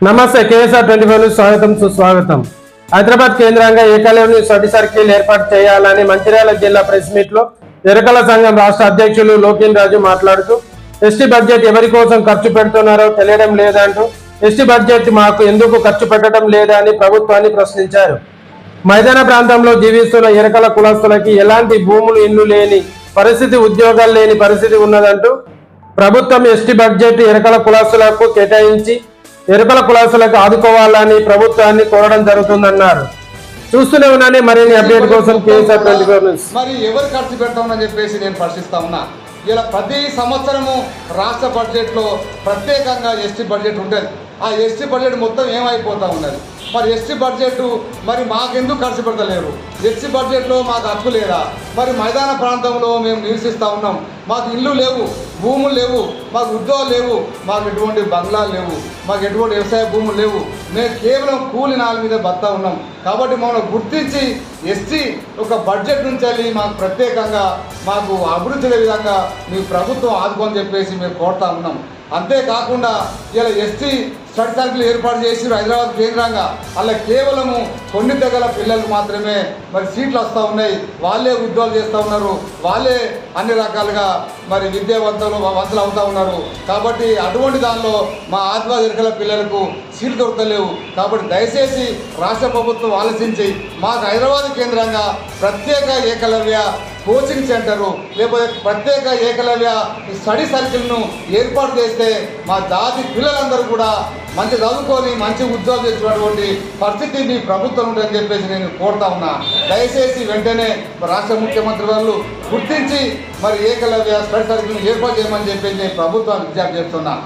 నమస్తే KSR 24 news స్వాగతం సుస్వాగతం. హైదరాబాద్ కేంద్రంగా ఏకలవ్య స్టడీ సర్కిల్ ఏర్పాటు చేయాలని మంచిర్యాల జిల్లా ప్రెస్ మీట్ లో ఎరకల సంఘం రాష్ట్ర అధ్యక్షులు లోకిన్ రాజు మాట్లాడుతూ ఎస్టీ బడ్జెట్ ఎవరి కోసం ఖర్చు పెడుతున్నారో తెలియడం లేదంటూ ఎస్టీ బడ్జెట్ మాకు ఎందుకు ఖర్చు పెట్టడం లేదా అని ప్రభుత్వాన్ని ప్రశ్నించారు. మైదాన ప్రాంతంలో జీవిస్తున్న ఎరకల కులస్తులకి ఎలాంటి భూములు ఇల్లు లేని పరిస్థితి, ఉద్యోగాలు లేని పరిస్థితి ఉన్నదంటూ ప్రభుత్వం ఎస్టీ బడ్జెట్ ఎరకల కులస్తులకు కేటాయించి ఎరకల కులాసులకు ఆదుకోవాలని ప్రభుత్వాన్ని కోరడం జరుగుతుందన్నారు. చూస్తూనే ఉన్నానే మరిన్ని అప్డేట్ కోసం కేఎస్ఆర్ 24 న్యూస్. మరి ఎవరు ఖర్చు పెడతామని చెప్పేసి నేను ప్రశ్నిస్తా ఉన్నా. ఇలా ప్రతి సంవత్సరము రాష్ట్ర బడ్జెట్లో ప్రత్యేకంగా ఎస్టీ బడ్జెట్ ఉంటుంది. ఆ ఎస్టీ బడ్జెట్ మొత్తం ఏమైపోతా ఉన్నది. మరి ఎస్టీ బడ్జెట్ మరి మాకెందుకు ఖర్చు పెడతలేరు? ఎస్టీ బడ్జెట్లో మాకు హక్కు లేదా? మరి మైదాన ప్రాంతంలో మేము నివసిస్తూ ఉన్నాం, మాకు ఇల్లు లేవు, భూములు లేవు, మాకు ఉద్యోగాలు లేవు, మాకు ఎటువంటి బంగ్లాలు లేవు, మాకు ఎటువంటి వ్యవసాయ భూములు లేవు, మేము కేవలం కూలి నాల మీద బతా ఉన్నాం. కాబట్టి మమ్మల్ని గుర్తించి ఎస్టీ ఒక బడ్జెట్ నుంచి వెళ్ళి మాకు ప్రత్యేకంగా మాకు అభివృద్ధి విధంగా మీ ప్రభుత్వం ఆదుకొని చెప్పేసి మేము కోరుతా ఉన్నాం. అంతేకాకుండా ఇలా ఎస్టీ స్టడీ సర్కిల్ ఏర్పాటు చేసి హైదరాబాద్ కేంద్రంగా అలా కేవలము కొన్ని తెగల పిల్లలు మాత్రమే మరి సీట్లు వస్తూ ఉన్నాయి, వాళ్ళే ఉద్యోగాలు చేస్తూ ఉన్నారు, వాళ్ళే అన్ని రకాలుగా మరి వంతులు అవుతూ ఉన్నారు. కాబట్టి అటువంటి దానిలో మా ఆదివాసీ ఎరకల పిల్లలకు సీట్లు దొరకలేవు. కాబట్టి దయచేసి రాష్ట్ర ప్రభుత్వం ఆలోచించి మాకు హైదరాబాద్ కేంద్రంగా ప్రత్యేక ఏకలవ్య కోచింగ్ సెంటరు లేకపోతే ప్రత్యేక ఏకలవ్య స్టడీ సర్కిల్ను ఏర్పాటు చేస్తే మా జాతి పిల్లలందరూ కూడా మంచి చదువుకొని మంచి ఉద్యోగం చేసినటువంటి పరిస్థితి మీ ప్రభుత్వం ఉందని చెప్పేసి నేను కోరుతా ఉన్నా. దయచేసి వెంటనే రాష్ట్ర ముఖ్యమంత్రి వాళ్ళు గుర్తించి మరి ఏకలవ్య స్టడీ సర్కిల్ను ఏర్పాటు చేయమని చెప్పేసి నేను ప్రభుత్వాన్ని విజ్ఞప్తి చేస్తున్నా.